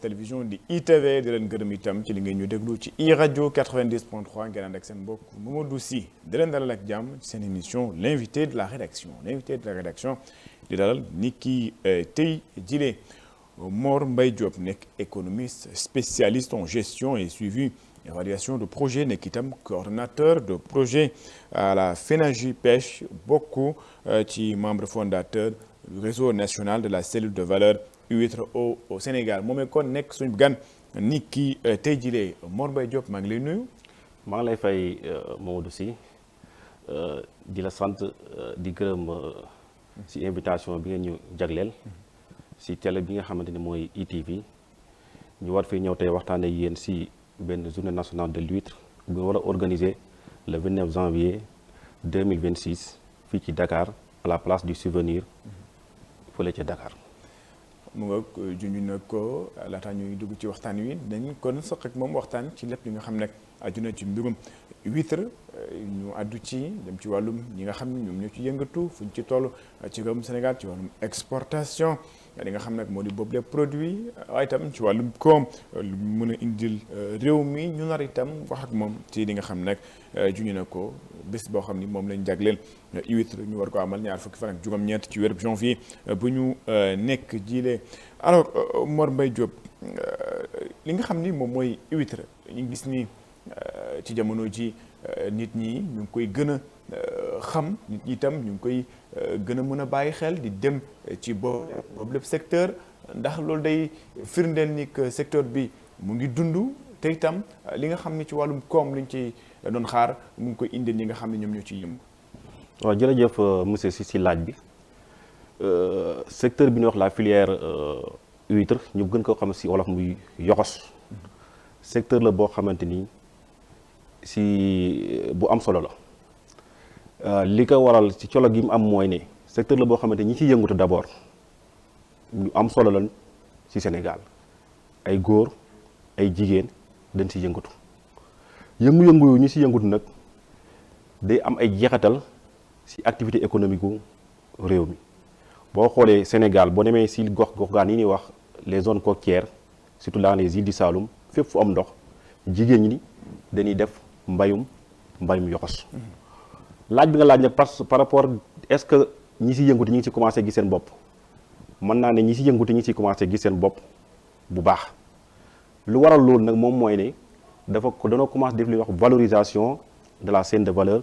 télévision di ITV di leen gërëm itam ci li ngeen ñu déglu ci iRadio 90.3 ngeen ànd ak seen mbokk Mamadou Sy di leen dalal ak jàmm ci seen émission l'invité de la rédaction di dalal ni ki tey jile Mor Mbaye Diop nekk économiste spécialiste en gestion et suivi évaluation de projet nekk itam coordonnateur de projet à la FENAGIPECH bokk ci membre fondateur du réseau national de la cellule de valeur huître au Sénégal moom kon nekk suñu gan ni ki tey jile Mor Mbaye Diop maa ngi lay nuyu. maa ngi lay fay Mamadou Sy di la sant di gërëm si invitation bi ngeen ñu jagleel si télé bi nga xamante ni mooy ITV ñu war fi ñëw tey waxtaanee yéen si benn journée nationale de l'huître bu ñu war a organiser le 29 janvier 2026 fii ci Dakar à la place du souvenir fële ca Dakar. mu nga junj na ko laata ñuy dugg ci waxtaan wi dañ kon soq ak moom waxtaan ci lépp li nga xam ne aju na ci mbirum huître ñu àddu ci dem ci wàllum ñi nga xam ne ñoom ñoo ci yëngatu fuñ ci toll ci réewum Sénégal ci wàllum exportation li nga xam nag moo di boobu les produits waaye itam ci wàllum koom lu mën a indil réew mi ñu nar itam wax ak moom ci li nga xam nag junj na ko bés boo xam ni moom lañ jagleel huître ñu war ko amal ñaar fukki fan ak juróom-ñeent ci weeru janvier bu ñu nekk jilee alors Mor Mbaye Diop li nga xam ni moom mooy huître ñu gis ni ci jamono ji nit ñi ñu ngi koy gën a xam nit ñi itam ñu ngi koy gën a mën a bàyyi xel di dem ci boobu lépp secteur ndax loolu day firndeel ni que secteur bi mu ngi dund te itam li nga xam ni ci wàllum koom liñ ci doon xaar mu ngi koy indil ñi nga xam ne ñoom ñoo ciy yëngu. waaw jërëjëf monsieur si laaj bi secteur bi ñuy wax la filière huître ñu gën ko xam si wolof muy yoxos secteur la boo xamante ni si bu am solo la li ko waral ci colo gi mu am mooy ne secteur la boo xamante ñi ci yëngatu d'abord ñu am solo lañ ci Sénégal ay góor ay jigéen dañ ci yëngatu yëngu-yëngu yu ñu ci yëngatu nag day am ay jeexatal ci activité économique gu réew mi boo xoolee Sénégal boo demee ci gox-goxaan yi ñuy wax les zones côtières surtout dans les îles du Saloum fépp fu am ndox jigéen ñi dañuy def mbayum yoxos laaj bi nga laaj nag par rapport est-ce que ñi ci yënguti ñi ngi ci commencé gis seen bopp mën naa ne ñi ci yënguti ñi ngi ci commencé gis seen bopp bu baax lu waral loolu nag moom mooy ne danoo commencé def li ñuy wax valorisation de la chaîne de valeur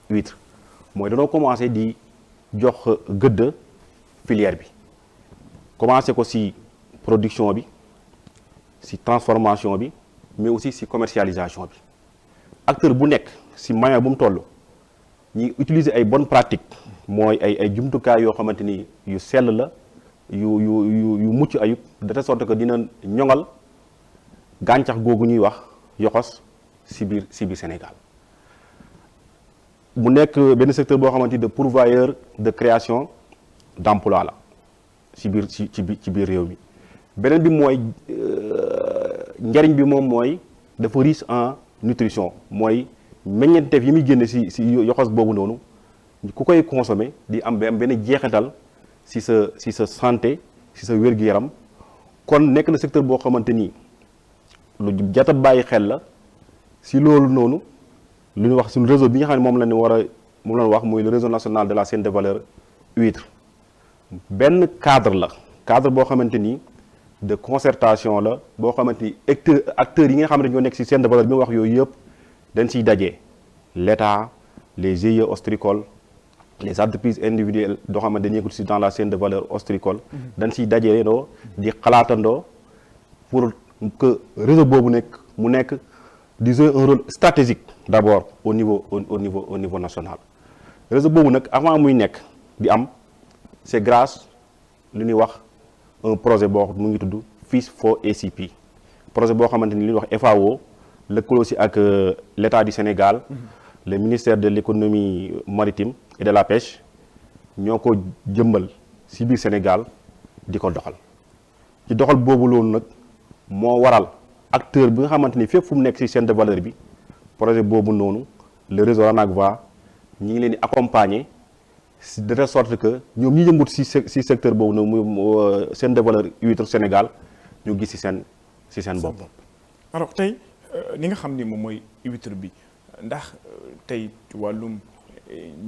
huître mooy danoo commencé di jox gëdd filière bi commencé ko ci production bi ci transformation bi mais aussi ci commercialisation bi acteur bu nekk ci moyen bu mu toll ñi utiliser ay bonnes pratiques mooy ay jumtukaay yoo xamante ni yu sell la yu mucc ayib de telle sorte que dina ñoŋal gàncax googu ñuy wax yoxos ci biir Sénégal mu nekk benn secteur boo xamante ni de pourvoyeur de création d'emploi la ci biir réew mi beneen bi mooy njariñ bi moom mooy dafa riche en nutrition mooy meññeenteef yi muy génne ci yoxos boobu noonu ku koy consommer di am benn jeexital ci sa santé ci sa wér-gu-yaram kon nekk na secteur boo xamante ni lu jata bàyyi xel la ci loolu noonu lu ñu wax suñu réseau bi nga xam ne moom la wax muy le réseau national de la chaîne de valeur huître benn cadre boo xamante ni de concertation la boo xamante ni acteurs yi nga xam ne ñoo nekk ci chaîne de valeur bi ma wax yooyu yëpp dañ ciy daje l'État les GIE ostréicoles les entreprises individuelles doo xamante dañuy yëngatu ci dans la chaîne de valeur ostréicole dañ ciy daje ndoo di xalaatandoo pour que réseau boobu mu nekk di jouer un rôle stratégique d'abord au niveau national réseau boobu nag avant muy nekk di am c'est grâce lu ñuy wax un projet boo mu ngi tudd Fish for ACP projet boo xamante ni li ñuy wax FAO lëkkaloo ci ak l'État du Sénégal le ministère de l'économie maritime et de la pêche ñoo ko jëmbal ci biir Sénégal di ko doxal ci doxal boobu loolu nag moo waral acteur bi nga xamante ni fépp fu mu nekk ci chaîne de valeur bi projet boobu noonu le réseau RANACVA ñi ngi leen di accompagner de telle sorte que ñoom ñi yëngut ci secteur boobu noonu muy chaîne de valeur huître Sénégal ñu gis ci ci seen bopp. alors tey li nga xam ni moom mooy huître bi ndax tey ci wàllum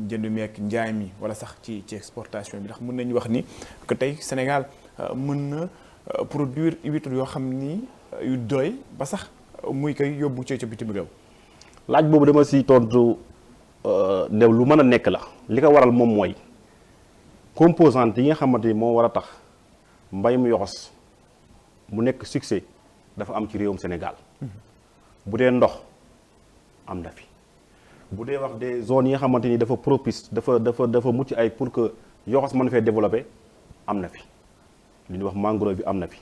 njënd mi ak njaay mi wala sax ci exportation bi ndax mën nañu wax ni que tey Sénégal mën na produire huître yoo xam ni yu doy ba sax muy koy yóbbu ca bitim réew. laaj boobu dama si tontu ne lu mën a nekk la li ko waral moom mooy composante yi nga xamante ni moo war a tax mbayum yoxos mu nekk succès dafa am ci réewum Sénégal bu dee ndox am na fi bu dee wax des zones yi nga xamante ni dafa propice dafa mucc ay pour que yoxos mën fee développer am na fi li ñuy wax mangrove bi am na fi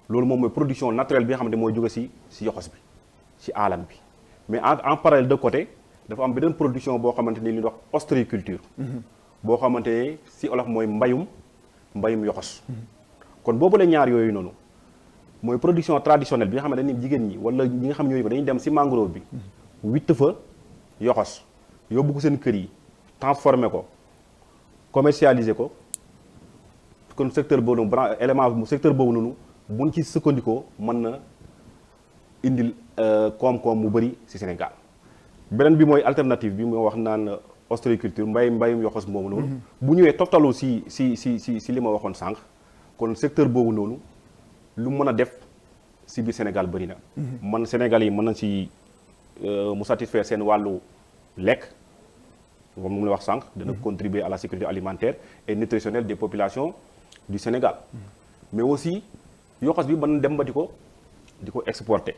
loolu moom mooy production naturelle bi nga xamante mooy jóge si yoxos bi si aalam bi mais en parallèle de côté dafa am beneen production boo xamante ni li ñuy wax ostréiculture boo xamante ne si olof mooy mbayum yoxos kon boobu la ñaar yooyu noonu mooy production traditionnelle bi nga xamante ni jigéen ñi wala ñi nga xam ñooyu ko dañuy dem si mangrove bi witt fa yoxos yóbbu ko seen kër yi transformé ko commercialisé ko kon secteur boobu noonu élément secteur boobu noonu buñ ci sukkandikoo mën na indil koom-koom mu bëri ci Sénégal beneen bi mooy alternative bi moo wax naan ostréiculture mbayum yoxos moomu noonu bu ñëwee toftalu si li ma waxoon sànq kon secteur boobu noonu lu mën a def ci biir Sénégal bëri na man Sénégal yi mën na ci mu satisfaire seen wàllu lekk comme mu la wax sànq dana contribuer à la sécurité alimentaire et nutritionnelle des populations du Sénégal mais aussi yoxos bi mën na dem ba di ko exporter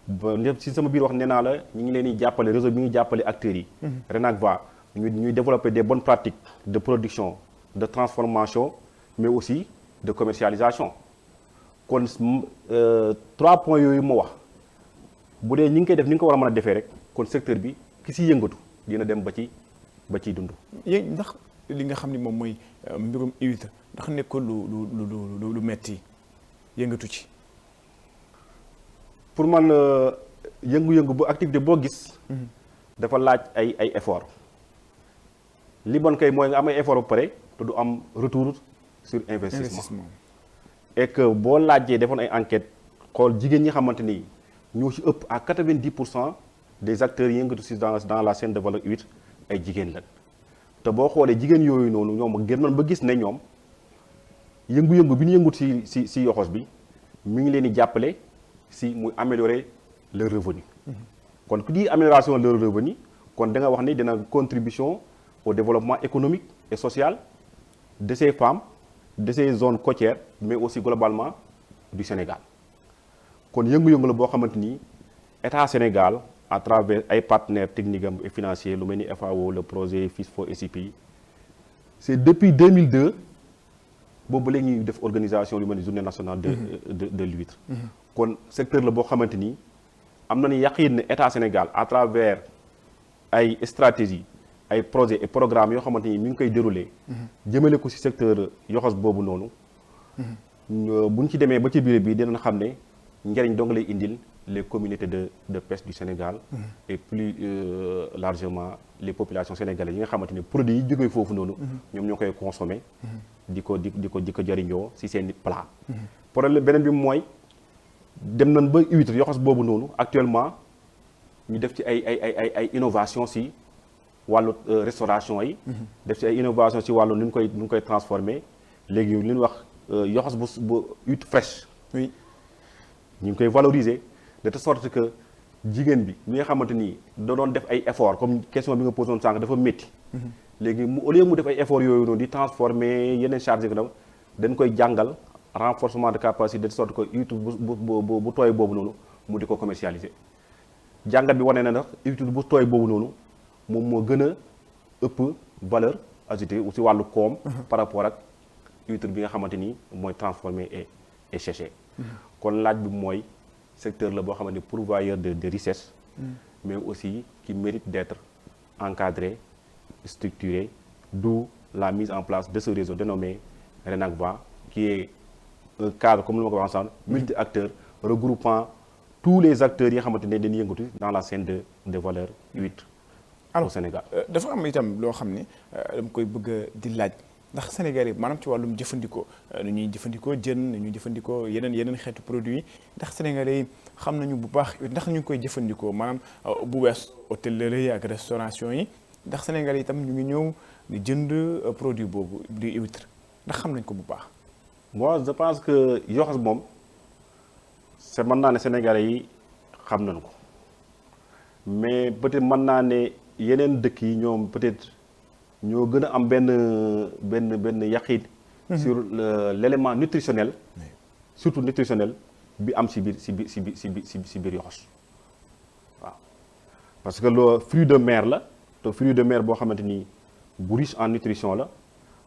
ba si sama biir wax nee naa la ñu ngi leen di jàppale réseau bi ngi jàppale acteurs yi RENACVA ñuy développer des bonnes pratiques de production de transformation mais aussi de commercialisation kon 3 points yooyu ma wax bu dee ñi ngi koy def ni nga ko war a mën a defee rek kon secteur bi ki si yëngatu dina dem ba ciy dund. yéen ndax li nga xam ni moom mooy mbirum huître ndax nekkul lu metti yëngatu ci. pour man yëngu-yëngu bu activité boo gis. dafa laaj ay effort li bon kay mooy nga am ay effort ba pare te du am retour sur investissement. et que boo laajee defoon ay enquête xool jigéen ñi xamante ni ñoo ci ëpp à 90% des acteurs yëngatu si dans la chaîne de valeur huître ay jigéen lañ te boo xoolee jigéen yooyu noonu ñoom gënoon ba gis ne ñoom yëngu-yëngu bi ñu yëngut si yoxos bi mi ngi leen di jàppale si muy améliorer leur revenu kon ku di amélioration de leur revenu kon da nga wax ni dina contribution au développement économique et social de ces femmes de ces zones côtières mais aussi globalement du Sénégal kon yëngu-yëngu la boo xamante ni état Sénégal à travers ay partenaires techniques et financiers lu mel ni FAO le projet FISFO SCPI c'est depuis 2002 boobu léegi ñuy def organisation lu mel ni journée nationale de l'huître kon secteur la boo xamante ni am na ni yaqin ne état Sénégal à travers ay stratégie ay projets et programmes yoo xamante ni mi ngi koy dérouler jëmale ko ci secteur yoxos boobu noonu buñ ci demee ba ci biir bi dinañ xam ne njëriñ dong lay indil les communautés de pêche du Sénégal et plus largement les populations sénégalaises yi nga xamante ni produits yi jógee foofu noonu ñoom ñoo koy consommer di ko jëriñoo ci seen plat problème beneen bi mooy dem nañ ba huître yoxos boobu noonu actuellement ñu def ci ay innovation ci wàllu restauration yi def ci ay innovation ci wàllu nu ñu koy transformer léegi li ñu wax yoxos bu huître fraîche oui ñu ngi koy valoriser de telle sorte que jigéen bi mi nga xamante ni da doon def ay effort comme question bi nga posé woon sànq dafa métti léegi au lieu mu def ay effort yooyu noonu di transformer yeneen charge ko dañ koy jàngal renforcement de capacité de sorte que huître bu tooy boobu noonu mu di ko commercialiser jàngat bi wane na nag huître bu tooy boobu noonu moom moo gën a ëpp valeur ajoutée aussi wàllu koom par rapport ak huître bi nga xamante ni mooy transformé et séché kon laaj bi mooy secteur la boo xamante ni pourvoyeur de richesse mais aussi qui mérite d'être encadré structuré d'où la mise en place de ce réseau dénommé RENACVA qui est un cadre comme lu ma ko wax ensemble multi-acteurs regroupant tous les acteurs yi nga xamante ne dañuy yëngatu dans la chaîne de valeur huître au Sénégal. dafa am itam loo xam ne dama koy bëgg di laaj ndax Sénégal yi maanaam ci wàllum jëfandikoo nu ñuy jëfandikoo jën nu ñuy jëfandikoo yeneen xeetu produit ndax Sénégalais yi xam nañu bu baax ndax ñu ngi koy jëfandikoo maanaam bu wees hôtellerie ak restauration yi ndax Sénégalais yi itam ñu ngi ñëw di jënd produit boobu di huître ndax xam nañ ko bu baax. moi je pense que yoxos moom c'est mën naa ne Sénégalais yi xam nañu ko mais peut-être mën naa ne yeneen dëkk yi ñoom peut-être ñoo gën a am benn yaqin sur l'élément nutritionnel surtout nutritionnel bi am si biir yoxos waaw parce que le fruit de mer la te fruit de mer boo xamante ni bu riche en nutrition la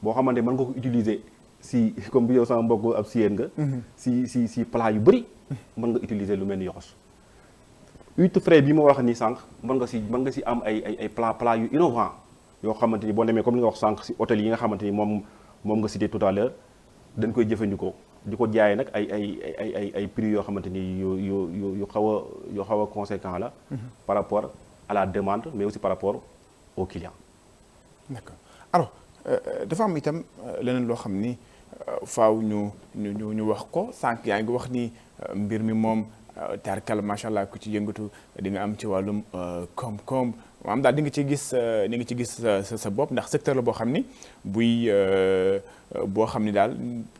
boo xamante mën nga ko utiliser si comme bi yow sama mbokk ab siyeen nga si plat yu bëri mën nga utiliser lu mel ni yoxos huître frais bi ma wax ni sànq mën nga si am ay plat yu innovant yoo xamante ni boo demee comme li nga wax sànq si hôtel yi nga xamante ni moom nga cité tout à l'heure dañ koy jëfandikoo di ko jaayee nag ay prix yoo xamante ni yu xaw a conséquent la par rapport à la demande mais aussi par rapport aux clients. D'accord alors dafa am itam leneen loo xam ni faaw ñu wax ko sànq yaa ngi wax ni mbir mi moom tarkal macha allah ku ci yëngatu di nga am ci wàllum koom-koom maanaam daal di nga ci gis sa bopp ndax secteur la boo xam ni boo xam ni daal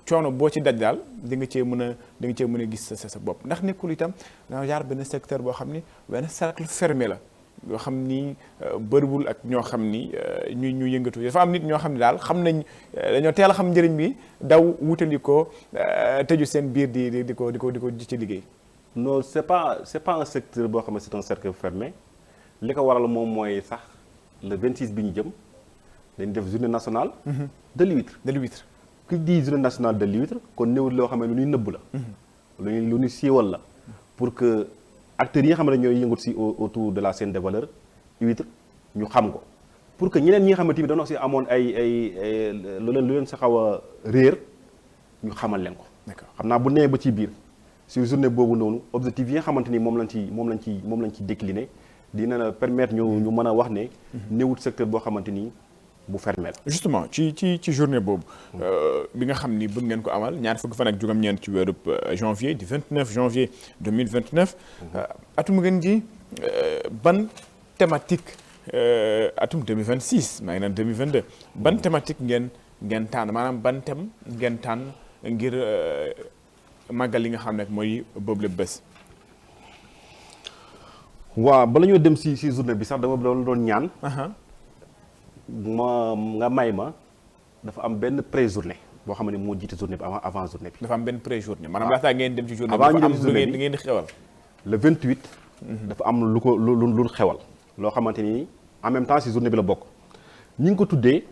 coono boo ci daj daal di nga cee mën a gis sa bopp ndax nekkul itam da jaar benn secteur boo xam ni benn cercle fermé la yoo xam ni bëriwul ak ñoo xam ni ñu yëngatu dafa am nit ñoo xam ni daal xam nañ dañoo teel a xam njëriñ bi daw wutali ko tëju seen biir di ko ci liggéey. non c'est pas un secteur boo xam ne c'est un cercle fermé li ko waral moom mooy sax le 26 bi ñu jëm dañ def journée nationale. de l'huître. ku di journée nationale de l'huître kon néewul loo xam ne lu ñuy nëbb la. lu ñuy siiwal la pour que acteurs yi nga xam ne ñooy yëngut si autour de la chaîne de valeur huître ñu xam ko pour que ñeneen ñi nga xamante ni dañoo si amoon ay lu leen sa xaw a réer ñu xamal leen ko. d'accord xam naa bu nee ba ci biir. sur journée boobu noonu objectif yi nga xamante ni moom lañ ci décliné dina la permettre ñu mën a wax ne néewut secteur boo xamante ni bu fermé la. justement ci journée boobu bi nga xam ni bëgg ngeen ko amal ñaar fukki fan ak juróom-ñeent ci weeru janvier du 29 janvier 2029 atum ngeen ji ban thématique atum 2026 maa ngi naan 2022 ban thématique ngeen tànn maanaam ban thème ngeen tànn ngir màggal li nga xam ne mooy boobu la bés. waaw bala ñoo dem si journée bi sax dama doon ñaan. nga may ma dafa am benn pré-journée boo xam ne moo jiite journée bi avant journée bi. dafa am benn pré-journée maanaam laataa ngeen dem ci journée bi. avant ñu dem ci journée bi ngeen di xewal. le 28. dafa am lu xewal. loo xamante ni en même temps si journée bi la bokk. ñi ngi ko tuddee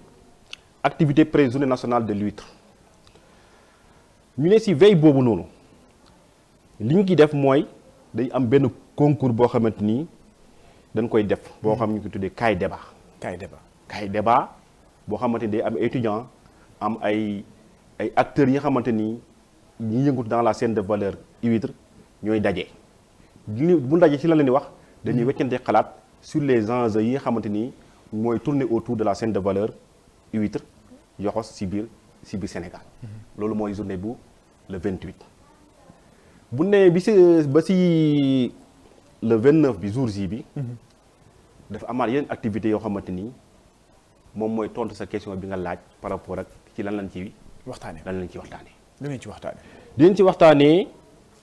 activité pré-journée nationale de l'huître. ñu ne si veille boobu noonu li ñu ki def mooy day am benn concours boo xamante ni dañ koy def boo xam ñu ko tuddee cahier débat boo xamante ni day am étudiant am ay acteurs yi nga xamante ni ñi yëngut dans la chaîne de valeur huître ñooy daje. bu ndaje ci la leen di wax dañuy weccante xalaat sur les enjeux yi nga xamante ni mooy tourner autour de la chaîne de valeur huître yoxos si biir Sénégal. loolu mooy journée bu le 28. bu nee ba si le 29 bi jour J bi. dafa amaat yeneen activités yoo xamante ni moom mooy tontu sa question bi nga laaj par rapport ak ci lan lañ ci waxtaanee. lan ci waxtaanee. lu ngeen ci waxtaanee. dinañ ci waxtaanee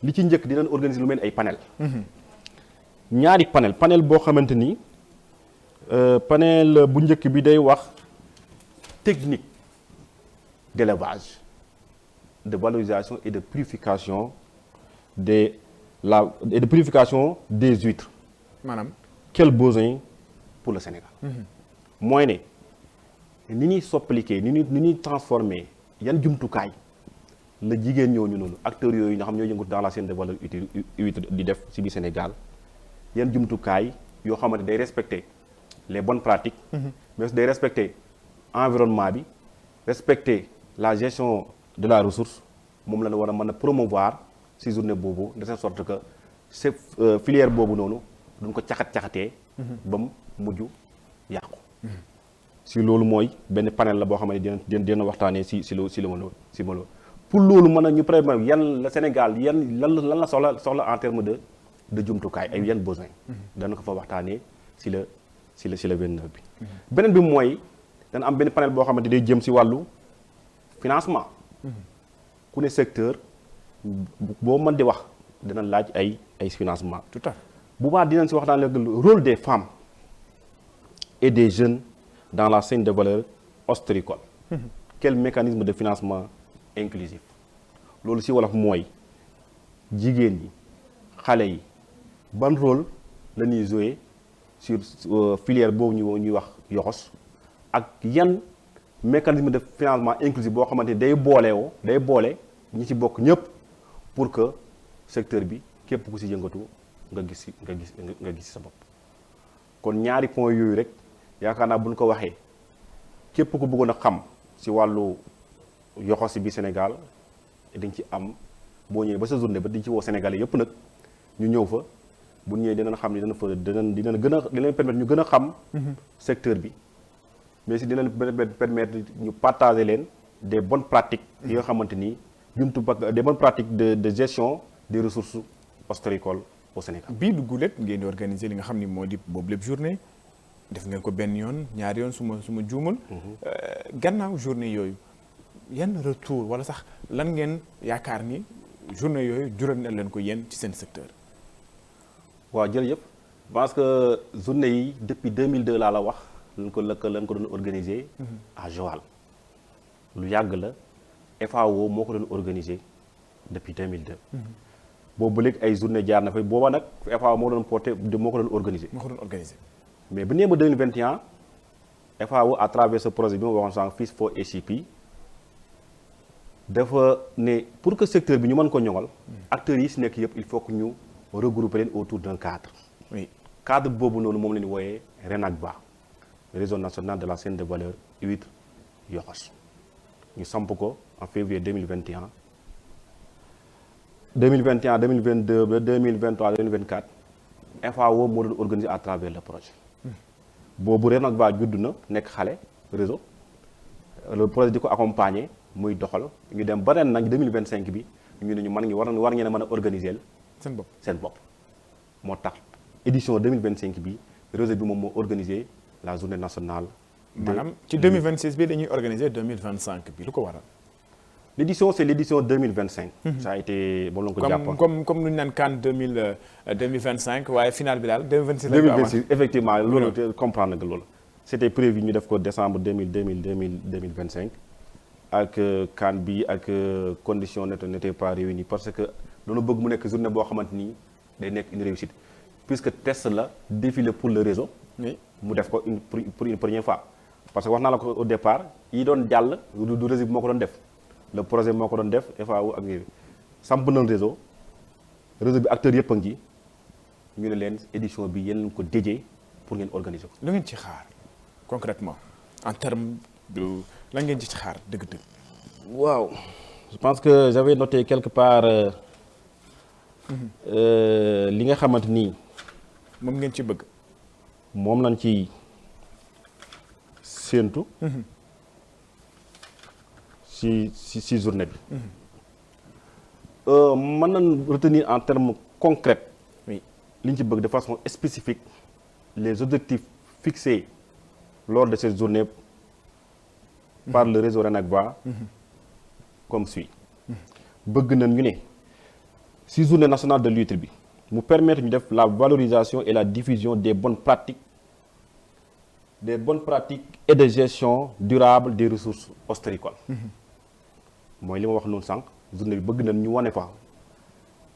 li ci njëkk dinañ organiser lu mel ay panel. ñaari panel boo xamante ni panel bu njëkk bi day wax technique d'élevage, de valorisation et de purification des huîtres. maanaam quel besoin pour le Sénégal. mooy ne ni ñuy soppaliquer ni ñuy transformer yan jumtukaay la jigéen ñooñu noonu acteurs yooyu nga xam ñoo yëngu dans la chaîne de valeur huître di def ci biir Sénégal yan jumtukaay yoo xamante day respecter les bonnes pratiques. mais day respecter environnement bi respecter la gestion de la ressource moom la ñu war a mën a promouvoir ci journée boobu de telle sorte que cette filière boobu noonu duñ ko caxatee ba mu mujj yàqu. si loolu mooy benn panel la boo xam ne dina waxtaanee si loolu pour loolu mën a ñu prévoir yan la Sénégal lan la soxla en terme de jumtukaay ay yan besoin dana ko fa waxtaanee si le 29 bi. beneen bi mooy dana am benn panel boo xamante day jëm si wàllu financement. ku ne secteur boo mën di wax dana laaj ay financement. tout à fait bu baax dinañ si waxtaan le rôle des femmes et des jeunes dans la chaîne de valeur ostréicole. Quel mécanisme de financement inclusif loolu si wolof mooy jigéen ñi xale yi ban rôle la ñuy jouer sur filière boobu ñuy wax yoxos ak yan mécanisme de financement inclusif boo xamante ni day boole ñi ci bokk ñëpp pour que secteur bi képp ku si yëngatu nga gis sa bopp. kon ñaari point yooyu rek yaakaar naa bu ñu ko waxee képp ku bëggoon a xam si wàllu yoxos bi Sénégal dañ ci am boo ñëwee ba sa journée ba dañ ci woo Sénégalais yëpp nag ñu ñëw fa bu ñëwee dinañ xam ne dina permettre ñu gën a xam secteur bi mais si dinañ permettre ñu partager leen des bonnes pratiques yi nga xamante ni des bonnes pratiques de gestion des ressources ostréicoles au Sénégal. bii du gulet ngeen di organiser li nga xam ni moo di boobu lépp journée def ngeen ko benn yoon ñaari yoon su ma juumul. gannaaw journée yooyu yan retour wala sax lan ngeen yaakaar ni journée yooyu jural na leen ko yéen ci seen secteur. waaw jërëjëf parce que journée yi depuis 2002 laa la wax lañ ko doon organiser à Joal lu yàgg la FAO moo ko doon organiser depuis 2002. boobu ba léegi ay journée jaar na fa booba nag FAO moo ko doon organiser. mais bu nee ba 2021 FAO à travers ce projet bi ma waxoon sànq Fish for ACP dafa ne pour que secteur bi ñu mën ko ñoŋal. acteurs yi si nekk yëpp il faut que ñu regrouper leen autour d'un cadre. oui cadre boobu noonu moom la ñu wooyee RENACBA réseau national de la chaîne de valeur huître yoxos ñu samp ko en février 2021 2022 ba 2023 2024 FAO moo doon organisé à travers le projet. boobu RENACBA judd na nekk xale réseau le projet di ko accompagner muy doxal ñu dem ba ren nag 2025 bi ñu ne ñu war ngeen a mën a organiser seen bopp moo tax édition 2025 bi réseau bi moom moo organisé la journée nationale. maanaam ci 2026 bi dañuy organiser 2025 bi lu ko waral. l'édition c'est l'édition 2025. ça a été bon la ko jàpp comme nu ñu naan CAN 2025 waaye final bi daal 2026. 2026 effectivement loolu comprendre nga loolu. c'était prévu ñu def ko décembre 2025 ak CAN bi ak conditions n'étaient pas réunies parce que dañoo bëgg mu nekk journée boo xamante ni day nekk une réussite puisque test la défilé pour le réseau. oui mu def ko pour une première fois. parce que wax naa la ko au départ yi doon jàll du réseau bi moo ko doon def le projet moo ko doon def FAO ak ñoom samp nañ réseau bi acteurs yëpp a ngi ñu ne leen édition bi yéen ko déjee pour ngeen organiser ko. lu ngeen ci xaar concrètement en termes de lan ngeen ci xaar dëgg-dëgg. waaw je pense que j'avais noté quelque part li nga xamante ni. moom ngeen ci bëgg. moom lañ ci séentu. si journée bi. mën nañ retenir en termes concrets. oui li ñu ci bëgg de façon spécifique les objectifs fixés lors de cette journée par le réseau RENACBA comme suit. bëgg nañ ñu ne si journée nationale de l'huître bi mu permettre ñu def la valorisation et la diffusion des bonnes pratiques et de gestion durable des ressources ostréicoles. mooy li ma wax noonu sànq journée bi bëgg nañ ñu wane fa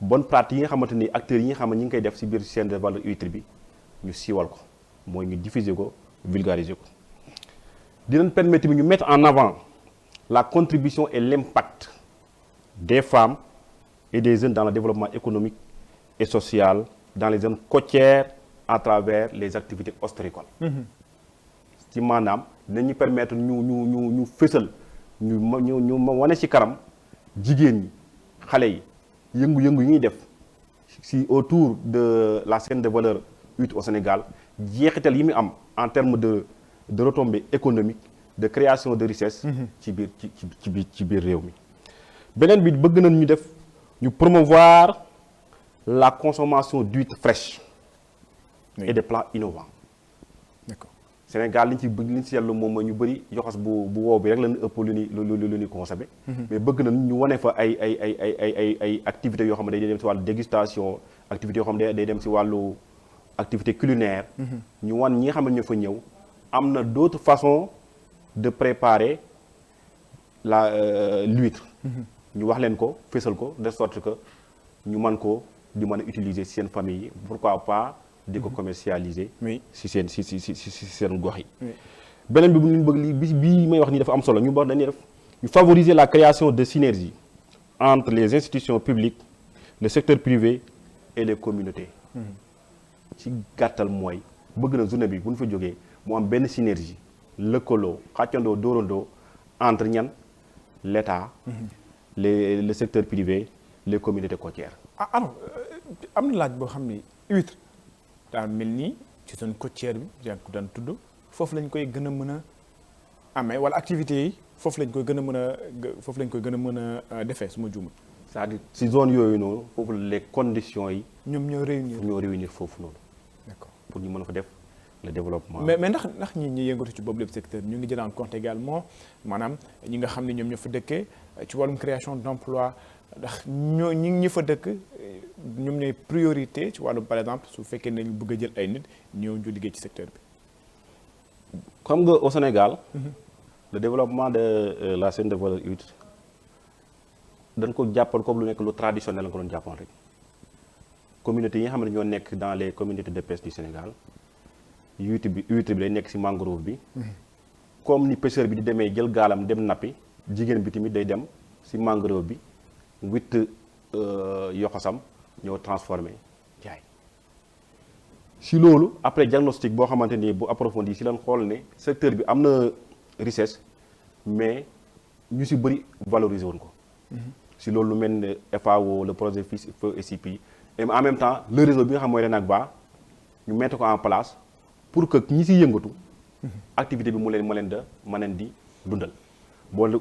bonne pratique yi nga xamante ni acteurs yi nga xam ne ñi ngi koy def ci biir chaîne de valeur huître bi ñu siiwal ko mooy ñu diffuser ko vulgariser ko. dinañ permettre bi ñu mettre en avant la contribution et l'impact des femmes et des jeunes dans le développement économique et social dans les zones côtières à travers les activités ostréicoles. ci maanaam dinañu permettre ñu fësal ñu wane ci kanam jigéen ñi xale yi yëngu-yëngu yi ñuy def ci autour de la chaîne de valeur huître au Sénégal jeexital yi mu am en termes de de retombées économiques de création de richesse ci biir réew mi. beneen bi bëgg nañ ñu promouvoir la consommation d'huîtres fraîches et de plats innovants. D'accord. Sénégal liñ ci yàlla moom mooy ñu bëri yoxos bu wow bi rek lañu ëpp lu ñuy consommé. mais bëgg nañ ñu wane fa ay activités yoo xam ne day dem ci wàllu dégustation activités yoo xam ne day dem ci wàllu activité culinaire. ñu wan ñi nga xam ne ñoo fa ñëw am na d'autres façons de préparer l'huître. ñu wax leen ko fésal ko de sorte que ñu mën ko di mën a utiliser ci seen famille yi pourquoi pas di ko commercialiser. ci seen gox yi. beneen bi bu ñu bëgg bii may wax nii dafa am solo ñu dañuy def ñu favoriser la création de synergie entre les institutions publiques le secteur privé et les communautés. ci gàttal mooy bëgg na journée bi bu ñu fa jógee mu am benn synergie lëkkaloo xàccandoo dóorandoo entre ñan l'État. le secteur privé les communautés côtières. alors am na laaj boo xam ni huître daan mel nii ci zone côtière bi yaa ngi ko daan tudd foofu lañ koy gën a mën a amee wala activités yi foofu lañ koy gën a mën a defee su ma juumul. c'est-à-dire si zone yooyu noonu foofu les conditions yi. ñoom ñoo réunir foofu noonu. d'accord pour ñu mën a fa def le développement. mais ndax ñi yëngatu ci boobu lépp secteur ñu ngi jël en compte également maanaam ñi nga xam ne ñoom ñoo fa dëkkee ci wàllum création d'emploi ndax ñi fa dëkk ñoom ñooy priorité ci wàllum par exemple su fekkee ne ñu bëgg a jël ay nit ñëw ñu liggéey ci secteur bi. xam nga au Sénégal. le développement de la chaîne de valeur huître dañ ko jàppoon comme lu nekk lu traditionnel la ko doon jàppoon rek communauté yi nga xam ne ñoo nekk dans les communautés de pêche du Sénégal huître bi day nekk ci mangrove bi. comme ni pêcheur bi di demee jël gaalam dem nappi jigéen bi tamit day dem ci mangrove bi witt yoxosam ñëw transformé jaay. ci loolu après diagnostic boo xamante ni bu approfondi ci lañ xool ne secteur bi am na richesse mais ñu ci bëri valoriser woon ko. ci loolu lu mel ne FAO le projet FESIP et en même temps le réseau bi nga xam mooy RENACBA ñu mettre ko en place pour que ñi ci yëngatu. activité bi mu leen di dundal.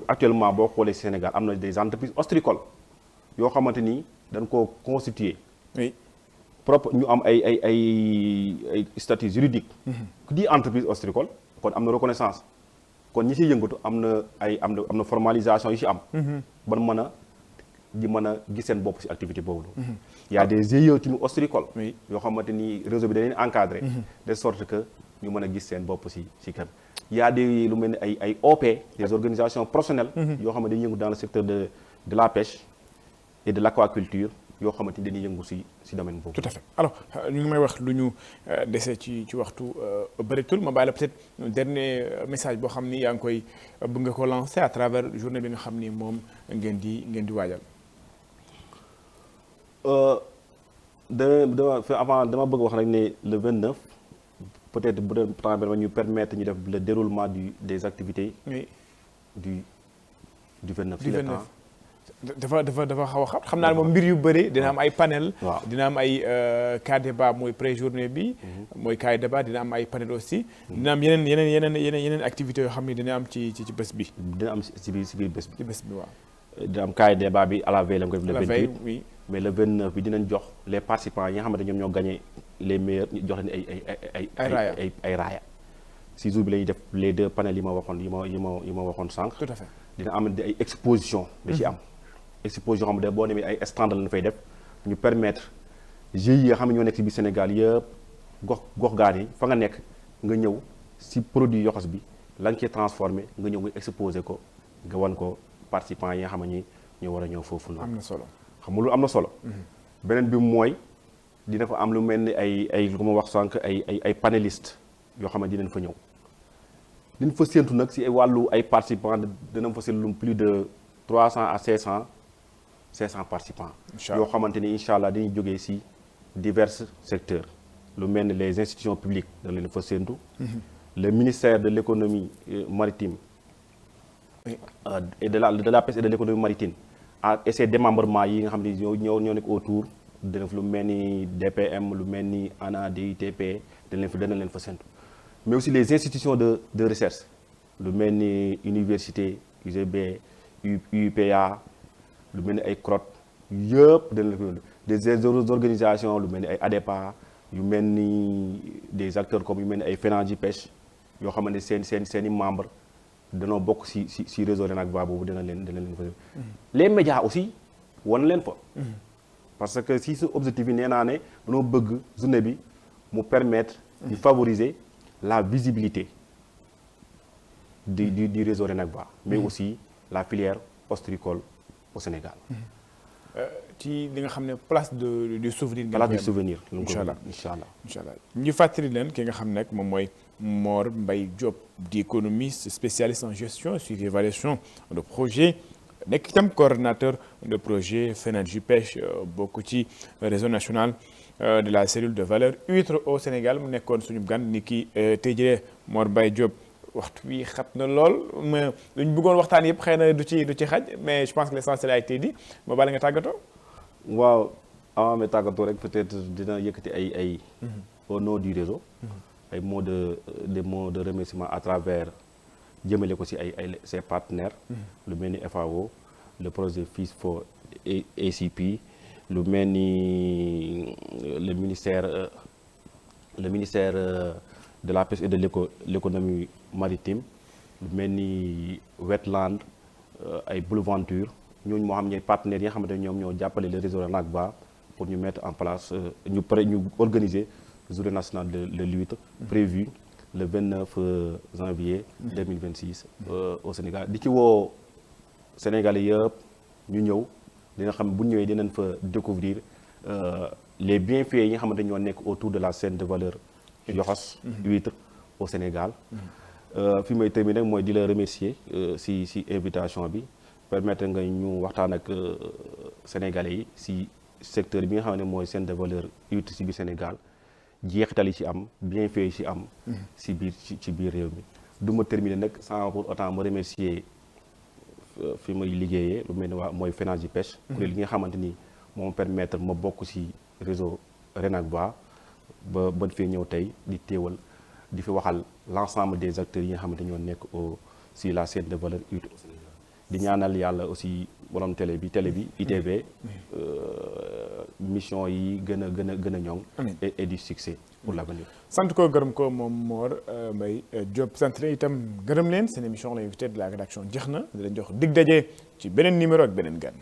Actuellement boo xoolee Sénégal am na des entreprises ostréicoles yoo xamante ni dañ koo constituer. oui propre ñu am ay statut juridique. ku di entreprise ostréicole kon am na reconnaissance kon ñi ciy yëngatu am na formalisation yu ci am. ban mën a gis seen bopp ci activité boobu. y a des GIE tamit ostréicoles. yoo xamante ni réseau bi da leen encadré. de sorte que ñu mën a gis seen bopp ci kër. y a des lu mel ni ay OP des organisations professionnelles. yoo xamante dañuy yëngu dans le secteur de la pêche et de l'aquaculture yoo xamante ni dañuy yëngu ci domaine boobu. tout à fait alors ñu ngi may wax lu ñu dese ci waxtu bëreetul ma bàyyi la peut-être dernier message boo xam ni yaa ngi koy bëgg nga ko lancer à travers journée bi nga xam ni moom ngeen di waajal. dama bëgg wax rek ne le 29 peut-être bu doon temps bi ñu permettre ñu def le déroulement des activités. oui du 29. du 29 dafa xaw a xam naa ne moom mbir yu bëri dina am ay panel. dina am ay cas débat mooy pré-journée bi. mooy cas débat dina am ay panel aussi. dina am yeneen activités yoo xam ne dina am ci bés bi. dina am ci biir bés bi. ci bés bi waaw. dina am cas débat bi à la veille la nga ko def le 28 oui. mais le 29 bi dinañ jox les participants yi nga xamante ñoom ñoo gagné les meilleurs ñu jox leen ay raaya. si jour bi la ñuy def les deux panels yi ma waxoon sànq. tout à fait dina am ay exposition da ci am. exposition xam ne boo demee ay stand lañu fay def ñu permettre GIE yi nga xam ne ñoo nekk ci biir Sénégal yëpp gox gaan yi fa nga nekk nga ñëw si produit yoxos bi la nga ciy transformé nga ñëw nga exposé ko nga wan ko participants yi nga xam ne ñu war a ñëw foofu noonu. am na solo xam nga lu am na solo. beneen bi mooy dina fa am lu mel ni ay lu ma wax sànq ay panélistes yoo xam ne dinañ fa ñëw. liñ fa séentu nag si wàllu ay participants dina fa séentu plus de 300 à 500 participants. yoo xamante ni incha allah dañuy jógee si divers secteurs. lu mel ni les institutions publiques da leen fa séentu. le ministère de l'économie maritime. et de la pêche et de l'économie maritime. et ses démembrements yi nga xam ne ñoo nekk autour dina fa lu mel ni DPM lu mel ni ANA DITP dana leen fa séentu. mais aussi les institutions de recherche lu mel ni université UGB UPA lu mel ni ay CROT yëpp dañ la ko des organisations lu mel ni ay ADEPA yu mel ni des acteurs comme yu mel ni ay FENAGIPES yoo xamante ne seen i membres danoo bokk si réseau RENACVA boobu dina leen fa les médias aussi wan leen fa parce que si su objectif yi nee naa ne dañoo bëgg journée bi mu permettre de favoriser la visibilité du réseau RENACVA mais aussi la filière ostréicole au Sénégal. ci li nga xam ne place du souvenir. place du souvenir. incha allah incha allah. incha allah ñu fàttali leen ki nga xam ne moom mooy Mor Mbaye Diop di économiste spécialiste en gestion et suivi évaluation de projet nekk itam coordonnateur de projet FENAGIPES bokk ci réseau national de la cellule de valeur huître au Sénégal mu nekkoon suñu gan ni ki tey jëlee Mor Mbaye Diop. waxtu bi xat na lool mais luñ bëggoon waxtaan yëpp xëy na du ci xaj mais je pense que l'essentiel a été dit ma bala nga tàggatoo. waaw avant ma tàggatoo rek peut-être dina yëkkati ay au nom du réseau. ay des mots de remerciement à travers jëmale ko ci ay ses partenaires. lu mel ni FAO le projet Fish for ACP lu mel ni le ministère de la pêche et de l'économie maritime lu mel ni Wetland ay Boulventure ñooñu moo xam ne partenaires yi nga xamante ne ñoom ñoo jàppale le réseau RENACVA pour ñu mettre en place ñu organiser journée nationale de l'huître prévue le 29 janvier 2026 au Sénégal di ci woo Sénégalais yëpp ñu ñëw dina xam bu ñëwee dinañ fa découvrir les bienfaits yi nga xamante ñoo nekk autour de la chaîne de valeur yoxos huître au Sénégal fi may terminer mooy di la remercier si invitation bi permettre nga ñu waxtaan ak Sénégalais yi si secteur bi nga xam ne mooy chaîne de valeur huître si biir Sénégal jeexital yi ci am bienfaits yi ci am ci biir réew mi du ma terminer nag sans pour autant ma remercier fi may liggéeyee lu mel ni waa mooy FENAGIPES kuréel gi nga xamante ni moo permettre ma bokk ci réseau RENACVA ba fee ñëw tey di teewal di fi waxal l'ensemble des acteurs yi nga xamante ñoo nekk si la chaîne de valeur huître au Sénégal di ñaanal yàlla aussi borom télé bi ITV mission yi gën a ñoŋ et du succès pour l'avenir. sant ko gërëm ko moom Mor Mbaye Diop sant leen itam gërëm leen seen émission l'invité de la rédaction jeex na di leen jox dig daje ci beneen numéro ak beneen gan.